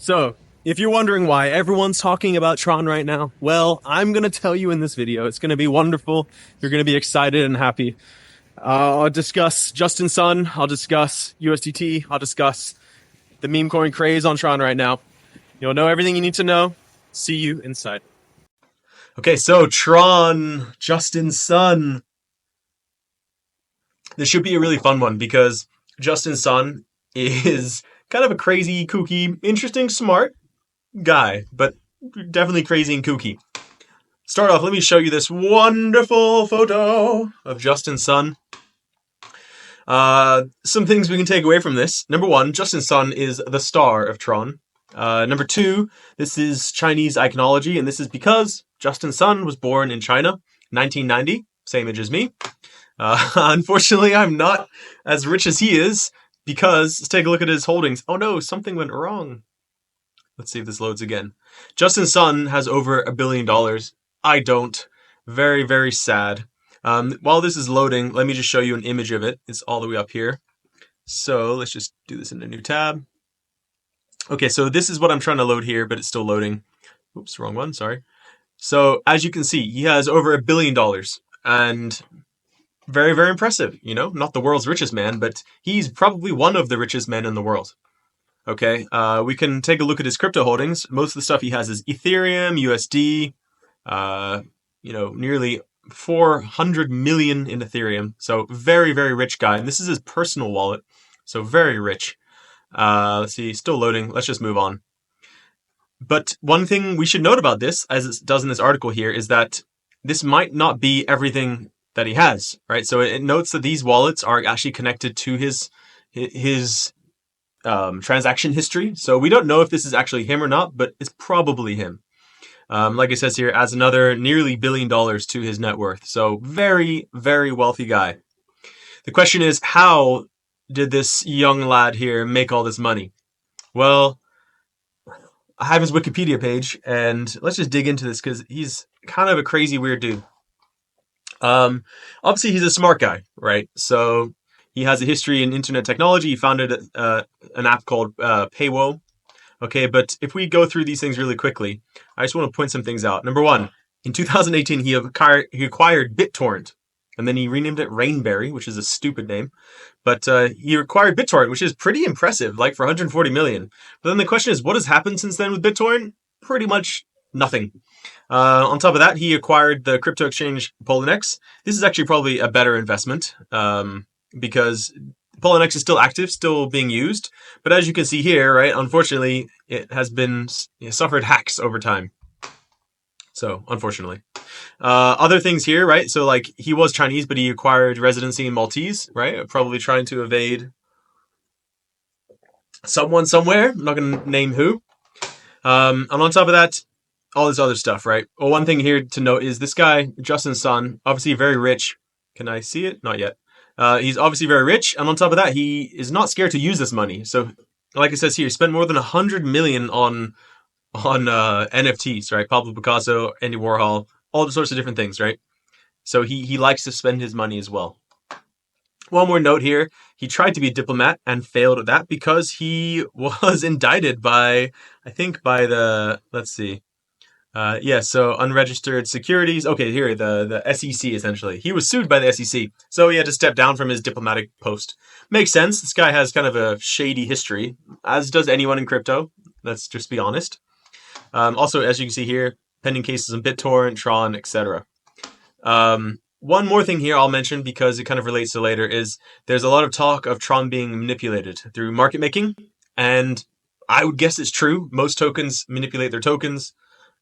So, if you're wondering why everyone's talking about Tron right now, well, I'm going to tell you in this video. It's going to be wonderful. You're going to be excited and happy. I'll discuss Justin Sun. I'll discuss USDT. I'll discuss the Memecoin craze on Tron right now. You'll know everything you need to know. See you inside. Okay, so Tron, Justin Sun. This should be a really fun one because Justin Sun is kind of a crazy, kooky, interesting, smart guy, but definitely crazy and kooky. Start off, let me show you this wonderful photo of Justin Sun. Some things we can take away from this. Number one, Justin Sun is the star of Tron. Number two, this is Chinese iconology, and this is because Justin Sun was born in China, 1990, same age as me. Unfortunately, I'm not as rich as he is, because let's take a look at his holdings. Oh no, something went wrong. Let's see if this loads again. Justin Sun has over $1 billion. I don't. Very, very sad. While this is loading, let me just show you an image of it. It's all the way up here. So let's just do this in a new tab. Okay, so this is what I'm trying to load here, but it's still loading. Oops, wrong one, sorry. So as you can see, he has over $1 billion, and very, very impressive. You know, not the world's richest man, but he's probably one of the richest men in the world. Okay, we can take a look at his crypto holdings. Most of the stuff he has is Ethereum, USD, nearly 400 million in Ethereum. So very, very rich guy. And this is his personal wallet. So very rich. Let's see, still loading. Let's just move on. But one thing we should note about this, as it does in this article here, is that this might not be everything that he has, right? So it notes that these wallets are actually connected to his transaction history. So we don't know if this is actually him or not, but it's probably him. Like it says here, adds another nearly $1 billion to his net worth. So very, very wealthy guy. The question is, how did this young lad here make all this money? Well, I have his Wikipedia page, and let's just dig into this because he's kind of a crazy, weird dude. Obviously, he's a smart guy, right? So he has a history in internet technology. He founded an app called Paywo. Okay, but if we go through these things really quickly, I just want to point some things out. Number one, in 2018, he acquired BitTorrent, and then he renamed it Rainberry, which is a stupid name. But he acquired BitTorrent, which is pretty impressive, like for 140 million. But then the question is, what has happened since then with BitTorrent? Pretty much nothing. On top of that, he acquired the crypto exchange Poloniex. This is actually probably a better investment because Poloniex is still active, still being used. But as you can see here, right, unfortunately, it has been suffered hacks over time. So, unfortunately. Other things here, right? So, like, he was Chinese, but he acquired residency in Maltese, right? Probably trying to evade someone somewhere. I'm not going to name who. And on top of that, all this other stuff, right? Well, one thing here to note is this guy, Justin Sun, obviously very rich. Can I see it? Not yet. He's obviously very rich, and on top of that, he is not scared to use this money. So, like it says here, he spent more than 100 million on NFTs, right? Pablo Picasso, Andy Warhol, all sorts of different things, right? So he likes to spend his money as well. One more note here, he tried to be a diplomat and failed at that because he was indicted by the, let's see, so unregistered securities. Okay, here, the SEC, essentially. He was sued by the SEC, so he had to step down from his diplomatic post. Makes sense. This guy has kind of a shady history, as does anyone in crypto. Let's just be honest. Also, as you can see here, pending cases on BitTorrent, Tron, etc. One more thing here I'll mention because it kind of relates to later is there's a lot of talk of Tron being manipulated through market making, and I would guess it's true. Most tokens manipulate their tokens.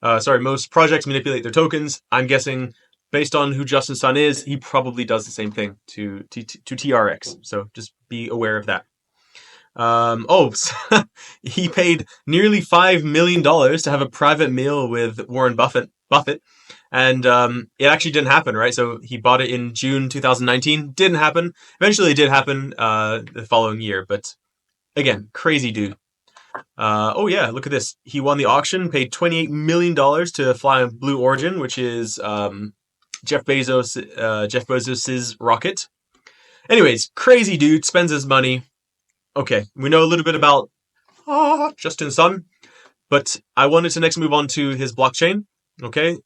Most projects manipulate their tokens. I'm guessing, based on who Justin Sun is, he probably does the same thing to TRX. So just be aware of that. He paid nearly $5 million to have a private meal with Warren Buffett, and it actually didn't happen, right? So he bought it in June 2019. Didn't happen. Eventually, it did happen the following year, but again, crazy dude. Look at this. He won the auction, paid $28 million to fly on Blue Origin, which is Jeff Bezos's rocket. Anyways, crazy dude, spends his money. Okay, we know a little bit about Justin Sun. But I wanted to next move on to his blockchain. Okay,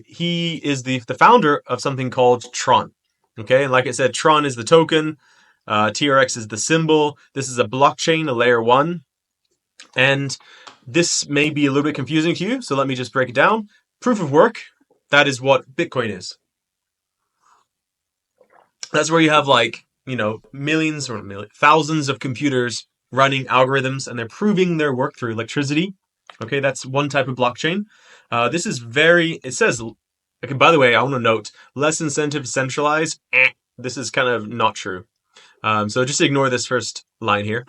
he is the founder of something called Tron. Okay, and like I said, Tron is the token. TRX is the symbol. This is a blockchain, a layer 1. And this may be a little bit confusing to you, so let me just break it down. Proof of work, that is what Bitcoin is. That's where you have millions or thousands of computers running algorithms, and they're proving their work through electricity. Okay, that's one type of blockchain. This is it says, okay, by the way, I want to note, less incentive to centralize. This is kind of not true. So just ignore this first line here.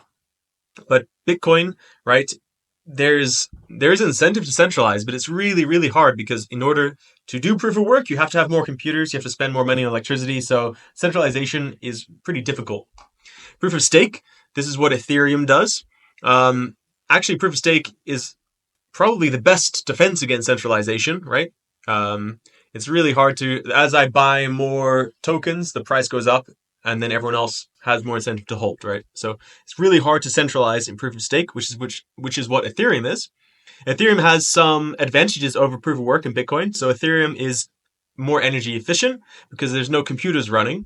But Bitcoin, right, there's incentive to centralize, but it's really, really hard because in order to do proof of work, you have to have more computers, you have to spend more money on electricity, so centralization is pretty difficult. Proof of stake, this is what Ethereum does. Actually, proof of stake is probably the best defense against centralization, right? It's really hard to, as I buy more tokens, the price goes up, and then everyone else has more incentive to hold, right? So it's really hard to centralize in proof of stake, which is what Ethereum is. Ethereum has some advantages over proof of work in Bitcoin. So Ethereum is more energy efficient because there's no computers running.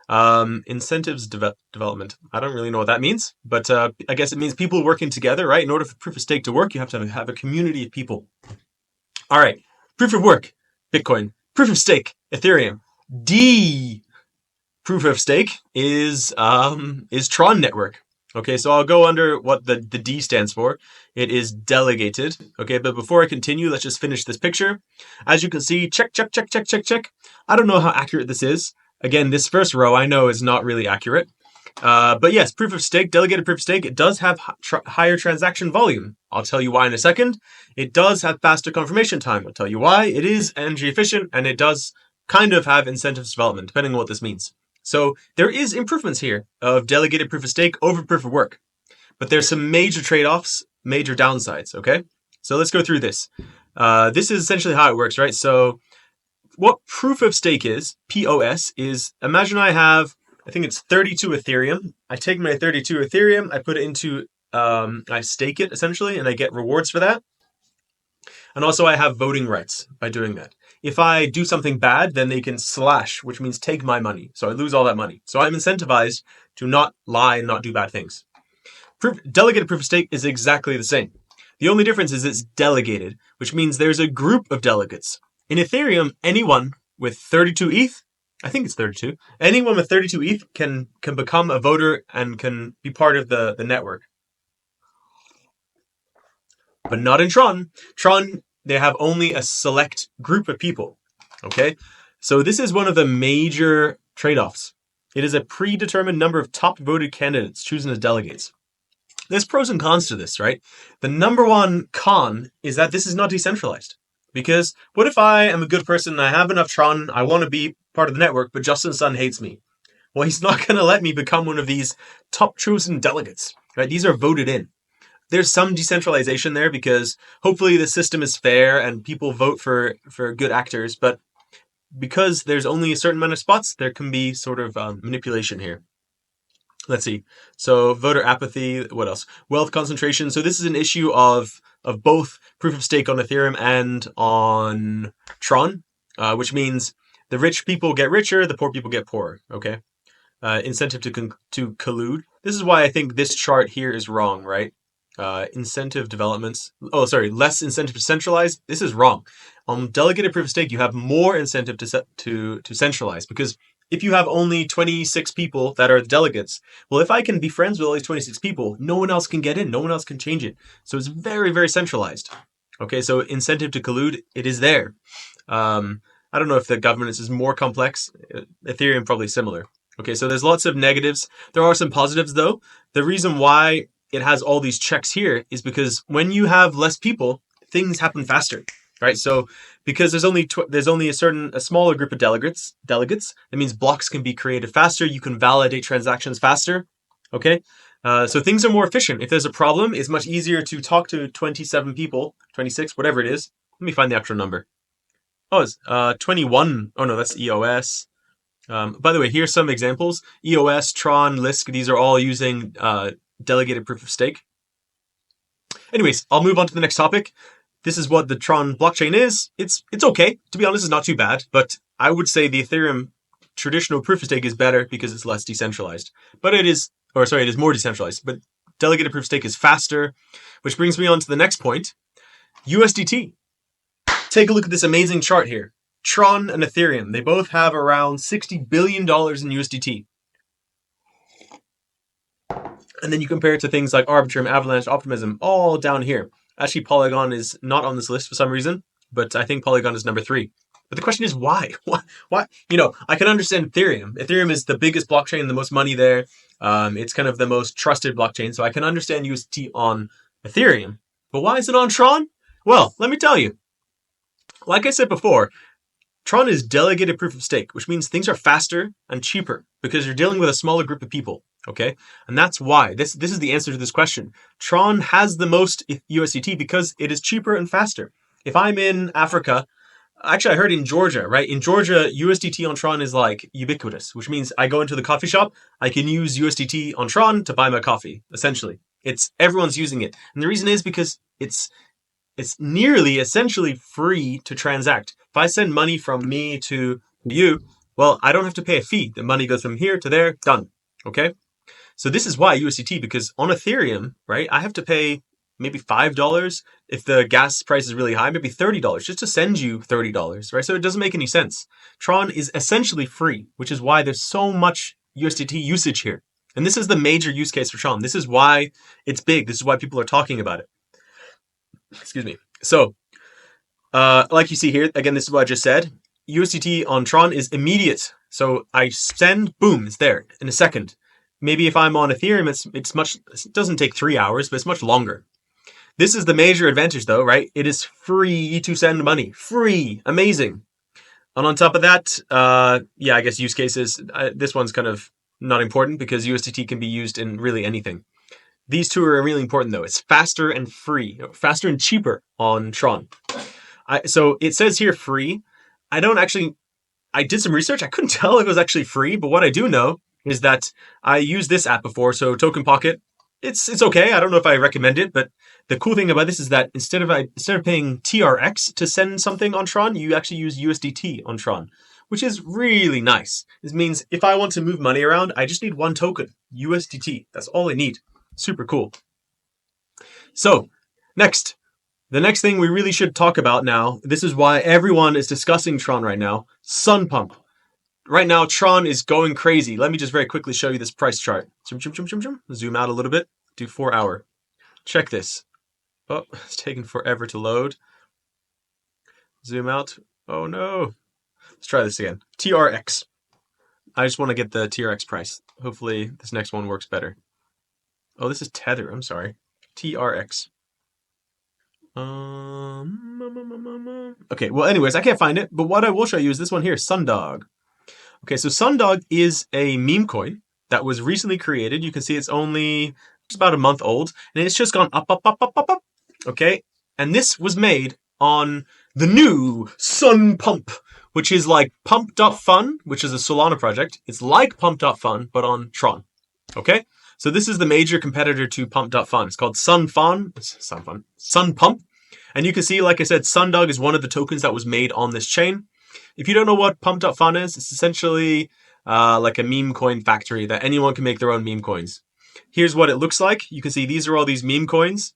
Incentives development. I don't really know what that means, but I guess it means people working together, right? In order for proof of stake to work, you have to have a community of people. All right, proof of work, Bitcoin. Proof of stake, Ethereum. Proof of stake is Tron network. Okay, so I'll go under what the D stands for. It is delegated. Okay, but before I continue, let's just finish this picture. As you can see, check. I don't know how accurate this is. Again, this first row I know is not really accurate. But yes, proof of stake, delegated proof of stake, it does have higher transaction volume. I'll tell you why in a second. It does have faster confirmation time. I'll tell you why. It is energy efficient, and it does kind of have incentives development, depending on what this means. So there is improvements here of delegated proof of stake over proof of work. But there's some major trade-offs, major downsides, okay? So let's go through this. This is essentially how it works, right? So what proof of stake is, POS, is imagine I have, I think it's 32 Ethereum. I take my 32 Ethereum, I put it into, I stake it essentially, and I get rewards for that. And also I have voting rights by doing that. If I do something bad, then they can slash, which means take my money. So I lose all that money. So I'm incentivized to not lie and not do bad things. Delegated proof of stake is exactly the same. The only difference is it's delegated, which means there's a group of delegates. In Ethereum, anyone with 32 ETH, I think it's 32, anyone with 32 ETH can become a voter and can be part of the network. But not in Tron. Tron, they have only a select group of people, okay? So this is one of the major trade-offs. It is a predetermined number of top voted candidates chosen as delegates. There's pros and cons to this, right? The number one con is that this is not decentralized. Because what if I am a good person and I have enough Tron, I want to be part of the network, but Justin Sun hates me? Well, he's not going to let me become one of these top chosen delegates, right? These are voted in. There's some decentralization there because hopefully the system is fair and people vote for good actors, but because there's only a certain amount of spots, there can be sort of manipulation here. Let's see. So voter apathy, what else? Wealth concentration. So this is an issue of both proof of stake on Ethereum and on Tron, which means the rich people get richer, the poor people get poorer, okay? Incentive to collude. This is why I think this chart here is wrong, right? Incentive developments. Oh, sorry, less incentive to centralize. This is wrong. On delegated proof of stake, you have more incentive to centralize because if you have only 26 people that are the delegates, well, if I can be friends with all these 26 people, no one else can get in, no one else can change it. So it's very, very centralized. Okay, so incentive to collude, it is there. I don't know if the governance is more complex. Ethereum probably similar. Okay, so there's lots of negatives. There are some positives though. The reason why it has all these checks here is because when you have less people, things happen faster, right? So because there's only a smaller group of delegates, that means blocks can be created faster. You can validate transactions faster. Okay, so things are more efficient. If there's a problem, it's much easier to talk to 27 people, 26, whatever it is. Let me find the actual number. Oh, it's 21. Oh no, that's EOS. By the way, here's some examples. EOS, Tron, Lisk. These are all using delegated proof of stake. Anyways, I'll move on to the next topic. This is what the Tron blockchain is. It's okay. To be honest, it's not too bad, but I would say the Ethereum traditional proof of stake is better because it's less decentralized. But it is more decentralized. But delegated proof of stake is faster, which brings me on to the next point. USDT. Take a look at this amazing chart here. Tron and Ethereum, they both have around $60 billion in USDT. And then you compare it to things like Arbitrum, Avalanche, Optimism, all down here. Actually, Polygon is not on this list for some reason, but I think Polygon is number 3. But the question is why? Why? You know, I can understand Ethereum. Ethereum is the biggest blockchain, the most money there. It's kind of the most trusted blockchain, so I can understand USDT on Ethereum. But why is it on Tron? Well, let me tell you. Like I said before, Tron is delegated proof of stake, which means things are faster and cheaper because you're dealing with a smaller group of people. Okay, and that's why this is the answer to this question. Tron has the most USDT because it is cheaper and faster. If I'm in Africa, actually I heard in Georgia, right? In Georgia, USDT on Tron is like ubiquitous, which means I go into the coffee shop, I can use USDT on Tron to buy my coffee. Essentially, everyone's using it, and the reason is because it's nearly essentially free to transact. If I send money from me to you, well, I don't have to pay a fee. The money goes from here to there, done. Okay. So this is why USDT, because on Ethereum, right, I have to pay maybe $5 if the gas price is really high, maybe $30 just to send you $30, right? So it doesn't make any sense. Tron is essentially free, which is why there's so much USDT usage here. And this is the major use case for Tron. This is why it's big. This is why people are talking about it. Excuse me. So, like you see here, again, this is what I just said. USDT on Tron is immediate. So I send, boom, it's there in a second. Maybe if I'm on Ethereum, it doesn't take 3 hours, but it's much longer. This is the major advantage though, right? It is free to send money. Free. Amazing. And on top of that, I guess use cases, this one's kind of not important because USDT can be used in really anything. These two are really important though. It's faster and free, faster and cheaper on Tron. So it says here free. I did some research. I couldn't tell if it was actually free, but what I do know is that I used this app before. So Token Pocket, it's okay. I don't know if I recommend it, but the cool thing about this is that instead of paying TRX to send something on Tron, you actually use USDT on Tron, which is really nice. This means if I want to move money around, I just need one token, USDT. That's all I need. Super cool. So the next thing we really should talk about now, this is why everyone is discussing Tron right now, Sun Pump. Right now, Tron is going crazy. Let me just very quickly show you this price chart. Zoom out a little bit, do 4 hour. Check this. Oh, it's taking forever to load. Zoom out. Oh no. Let's try this again. TRX. I just want to get the TRX price. Hopefully this next one works better. Oh, this is Tether. I'm sorry. TRX. Okay, well, anyways, I can't find it, but what I will show you is this one here, Sundog. Okay, so Sundog is a meme coin that was recently created. You can see it's only just about a month old, and it's just gone up, up, up, up, up, up. Okay, and this was made on the new Sun Pump, which is like Pump.fun, which is a Solana project. It's like Pump.fun, but on Tron. Okay, so this is the major competitor to Pump.fun. It's called Sun Pump. And you can see, like I said, Sundog is one of the tokens that was made on this chain. If you don't know what Pump.fun is, it's essentially like a meme coin factory that anyone can make their own meme coins. Here's what it looks like. You can see these are all these meme coins.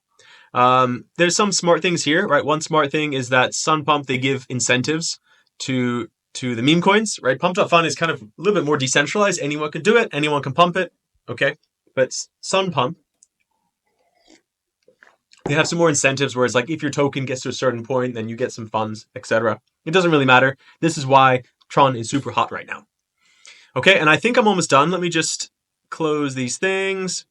There's some smart things here, right? One smart thing is that Sun Pump, they give incentives to the meme coins, right? Pump.fun is kind of a little bit more decentralized. Anyone can do it. Anyone can pump it. Okay. But Sun Pump, they have some more incentives where it's like if your token gets to a certain point, then you get some funds, etc. It doesn't really matter. This is why Tron is super hot right now. Okay, and I think I'm almost done. Let me just close these things.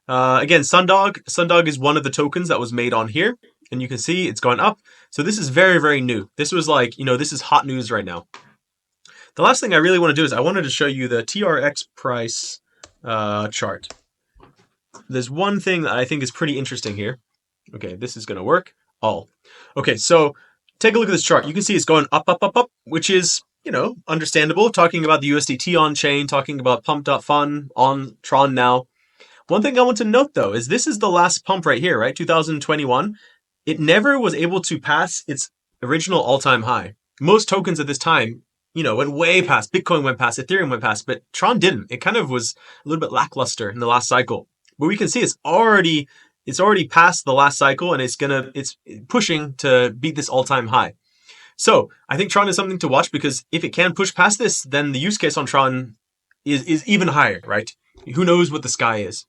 Again, Sundog is one of the tokens that was made on here. And you can see it's going up. So this is very, very new. This was like, this is hot news right now. The last thing I really want to do is I wanted to show you the TRX price chart. There's one thing that I think is pretty interesting here. Okay, this is going to work. Okay, so take a look at this chart. You can see it's going up, up, up, up, which is, understandable. Talking about the USDT on chain, talking about Pump.fun on Tron now. One thing I want to note though is this is the last pump right here, right? 2021. It never was able to pass its original all-time high. Most tokens at this time, went way past. Bitcoin went past, Ethereum went past, but Tron didn't. It kind of was a little bit lackluster in the last cycle. But we can see it's already past the last cycle, and it's pushing to beat this all-time high. So I think Tron is something to watch, because if it can push past this, then the use case on Tron is even higher, right? Who knows what the sky is?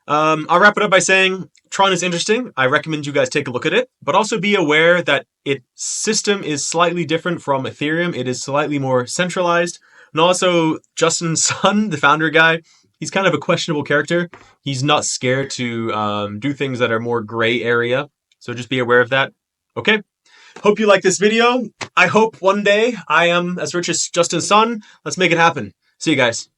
I'll wrap it up by saying Tron is interesting. I recommend you guys take a look at it, but also be aware that its system is slightly different from Ethereum. It is slightly more centralized. And also, Justin Sun, the founder guy, he's kind of a questionable character. He's not scared to do things that are more gray area. So just be aware of that. Okay. Hope you like this video. I hope one day I am as rich as Justin Sun. Let's make it happen. See you guys.